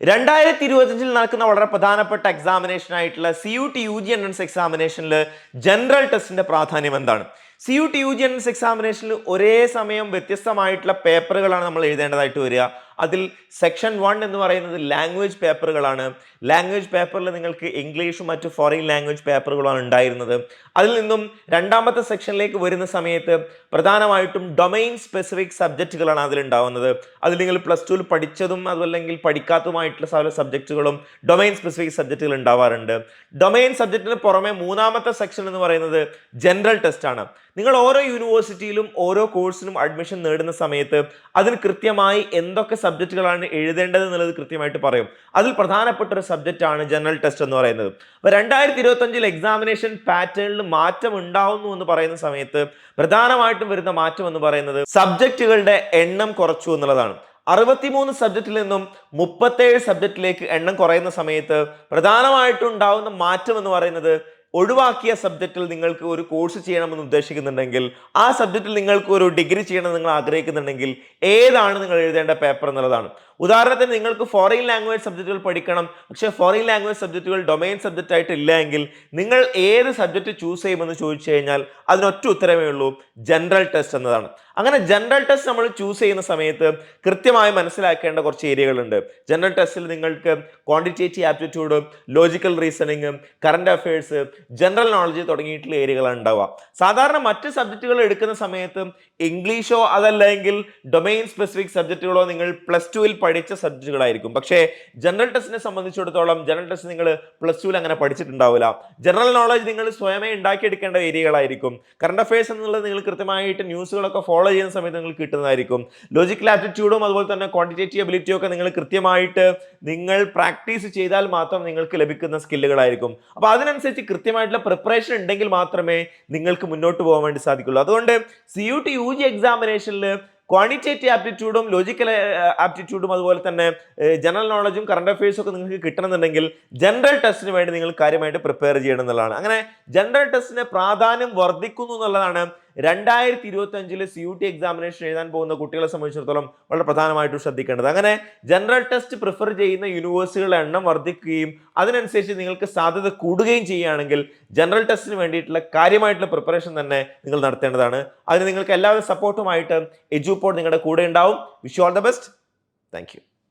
2025 നടക്കുന്ന വളരെ പ്രധാനപ്പെട്ട എക്സാമിനേഷൻ ആയിട്ടുള്ള CUT UG എൻട്രൻസ് എക്സാമിനേഷനിൽ ജനറൽ ടെസ്റ്റിന്റെ പ്രാധാന്യം എന്താണ്? CUT UG എൻട്രൻസ് എക്സാമിനേഷനിൽ ഒരേ സമയം വ്യത്യസ്തമായിട്ടുള്ള പേപ്പറുകളാണ് നമ്മൾ എഴുതേണ്ടതായിട്ട് വരിക. അതിൽ സെക്ഷൻ 1 എന്ന് പറയുന്നത് ലാംഗ്വേജ് പേപ്പറുകളാണ്. ലാംഗ്വേജ് പേപ്പറിൽ നിങ്ങൾക്ക് ഇംഗ്ലീഷും മറ്റു ഫോറിൻ ലാംഗ്വേജ് പേപ്പറുകളാണ് ഉണ്ടായിരുന്നത്. അതിൽ നിന്നും രണ്ടാമത്തെ സെക്ഷനിലേക്ക് വരുന്ന സമയത്ത് പ്രധാനമായിട്ടും ഡൊമൈൻ സ്പെസിഫിക് സബ്ജക്റ്റുകളാണ് അതിലുണ്ടാവുന്നത്. അതിൽ നിങ്ങൾ +2 പഠിച്ചതും അതല്ലെങ്കിൽ പഠിക്കാത്തതുമായിട്ടുള്ള സബ്ജക്റ്റുകളും ഡൊമൈൻ സ്പെസിഫിക് സബ്ജക്റ്റുകൾ ഉണ്ടാവാറുണ്ട്. ഡൊമൈൻ സബ്ജക്റ്റിന് പുറമെ മൂന്നാമത്തെ സെക്ഷൻ എന്ന് പറയുന്നത് ജനറൽ ടെസ്റ്റ് ആണ്. നിങ്ങൾ ഓരോ യൂണിവേഴ്സിറ്റിയിലും ഓരോ കോഴ്സിനും അഡ്മിഷൻ നേടുന്ന സമയത്ത് അതിൽ കൃത്യമായി എന്തൊക്കെ സബ്ജക്റ്റുകളാണ് എഴുതേണ്ടത് എന്നുള്ളത് കൃത്യമായിട്ട് പറയും. അതിൽ പ്രധാനപ്പെട്ട ഒരു സബ്ജക്റ്റ് ആണ് ജനറൽ ടെസ്റ്റ് എന്ന് പറയുന്നത്. അപ്പോൾ 2025 എക്സാമിനേഷൻ പാറ്റേണിൽ മാറ്റം ഉണ്ടാവുന്നു എന്ന് പറയുന്ന സമയത്ത് പ്രധാനമായിട്ടും വരുന്ന മാറ്റം എന്ന് പറയുന്നത് സബ്ജക്റ്റുകളുടെ എണ്ണം കുറച്ചു എന്നുള്ളതാണ്. 63 സബ്ജക്റ്റിൽ നിന്നും 37 സബ്ജക്റ്റിലേക്ക് എണ്ണം കുറയുന്ന സമയത്ത് പ്രധാനമായിട്ടും ഉണ്ടാവുന്ന മാറ്റം എന്ന് പറയുന്നത് ഒഴിവാക്കിയ സബ്ജക്റ്റിൽ നിങ്ങൾക്ക് ഒരു കോഴ്സ് ചെയ്യണമെന്ന് ഉദ്ദേശിക്കുന്നുണ്ടെങ്കിൽ, ആ സബ്ജക്റ്റിൽ നിങ്ങൾക്ക് ഒരു ഡിഗ്രി ചെയ്യണമെന്ന് നിങ്ങൾ ആഗ്രഹിക്കുന്നുണ്ടെങ്കിൽ ഏതാണ് നിങ്ങൾ എഴുതേണ്ട പേപ്പർ എന്നുള്ളതാണ്. ഉദാഹരണത്തിന് നിങ്ങൾക്ക് ഫോറിൻ ലാംഗ്വേജ് സബ്ജക്റ്റുകൾ പഠിക്കണം, പക്ഷേ ഫോറിൻ ലാംഗ്വേജ് സബ്ജക്റ്റുകൾ ഡൊമൈൻ സബ്ജക്റ്റ് ആയിട്ട് ഇല്ല എങ്കിൽ നിങ്ങൾ ഏത് സബ്ജക്റ്റ് ചൂസ് ചെയ്യുമെന്ന് ചോദിച്ചു കഴിഞ്ഞാൽ അതിനൊറ്റ ഉത്തരമേ ഉള്ളൂ, ജനറൽ ടെസ്റ്റ് എന്നതാണ്. അങ്ങനെ ജനറൽ ടെസ്റ്റ് നമ്മൾ ചൂസ് ചെയ്യുന്ന സമയത്ത് കൃത്യമായി മനസ്സിലാക്കേണ്ട കുറച്ച് ഏരിയകളുണ്ട്. ജനറൽ ടെസ്റ്റിൽ നിങ്ങൾക്ക് quantitative aptitude, logical reasoning, current affairs, general knowledge തുടങ്ങിയിട്ടുള്ള ഏരിയകളാണ് ഉണ്ടാവുക. സാധാരണ മറ്റ് സബ്ജക്റ്റുകൾ എടുക്കുന്ന സമയത്ത് ഇംഗ്ലീഷോ അതല്ലെങ്കിൽ ഡൊമൈൻ സ്പെസിഫിക് സബ്ജക്റ്റുകളോ നിങ്ങൾ +2 പഠിച്ച സബ്ജക്റ്റുകളായിരിക്കും. പക്ഷേ ജനറൽ ടെസ്റ്റിനെ സംബന്ധിച്ചിടത്തോളം ജനറൽ ടെസ്റ്റ് നിങ്ങൾ +2 അങ്ങനെ പഠിച്ചിട്ടുണ്ടാവില്ല. ജനറൽ നോളജ് നിങ്ങൾ സ്വയമേ ഉണ്ടാക്കിയെടുക്കേണ്ട ഏരിയകളായിരിക്കും. കറണ്ട് അഫയേഴ്സ് എന്നുള്ളത് നിങ്ങൾ കൃത്യമായിട്ട് ന്യൂസുകളൊക്കെ ഫോളോ ചെയ്യുന്ന സമയത്ത് നിങ്ങൾക്ക് കിട്ടുന്നതായിരിക്കും. ലോജിക്കൽ ആപ്റ്റിറ്റ്യൂഡും അതുപോലെ തന്നെ ക്വാണ്ടിറ്റേറ്റീവ് എബിലിറ്റിയും ഒക്കെ നിങ്ങൾ കൃത്യമായിട്ട് നിങ്ങൾ പ്രാക്ടീസ് ചെയ്താൽ മാത്രം നിങ്ങൾക്ക് ലഭിക്കുന്ന സ്കില്ലുകളായിരിക്കും. അപ്പോൾ അതിനനുസരിച്ച് കൃത്യമായിട്ടുള്ള പ്രിപ്പറേഷൻ ഉണ്ടെങ്കിൽ മാത്രമേ നിങ്ങൾക്ക് മുന്നോട്ട് പോകാൻ വേണ്ടി സാധിക്കുള്ളൂ. അതുകൊണ്ട് CUT UG എക്സാമിനേഷനിൽ ക്വാണ്ടിറ്റേറ്റീവ് ആപ്റ്റിറ്റ്യൂഡും ലോജിക്കൽ ആപ്റ്റിറ്റ്യൂഡും അതുപോലെ തന്നെ ജനറൽ നോളജും കറണ്ട് അഫയേഴ്സും ഒക്കെ നിങ്ങൾക്ക് കിട്ടണമെന്നുണ്ടെങ്കിൽ ജനറൽ ടെസ്റ്റിന് വേണ്ടി നിങ്ങൾ കാര്യമായിട്ട് പ്രിപ്പയർ ചെയ്യണം എന്നുള്ളതാണ്. അങ്ങനെ ജനറൽ ടെസ്റ്റിന് പ്രാധാന്യം വർദ്ധിക്കുന്നു എന്നുള്ളതാണ് 2025 CUT എക്സാമിനേഷൻ എഴുതാൻ പോകുന്ന കുട്ടികളെ സംബന്ധിച്ചിടത്തോളം വളരെ പ്രധാനമായിട്ടും ശ്രദ്ധിക്കേണ്ടത്. അങ്ങനെ ജനറൽ ടെസ്റ്റ് പ്രിഫർ ചെയ്യുന്ന യൂണിവേഴ്സിറ്റികളുടെ എണ്ണം വർദ്ധിക്കുകയും അതിനനുസരിച്ച് നിങ്ങൾക്ക് സാധ്യത കൂടുകയും ചെയ്യുകയാണെങ്കിൽ ജനറൽ ടെസ്റ്റിന് വേണ്ടിയിട്ടുള്ള കാര്യമായിട്ടുള്ള പ്രിപ്പറേഷൻ തന്നെ നിങ്ങൾ നടത്തേണ്ടതാണ്. അതിന് നിങ്ങൾക്ക് എല്ലാവരും സപ്പോർട്ടുമായിട്ട് എഡ്യൂപോഡ് നിങ്ങളുടെ കൂടെ ഉണ്ടാവും. Wish you all the best. Thank you.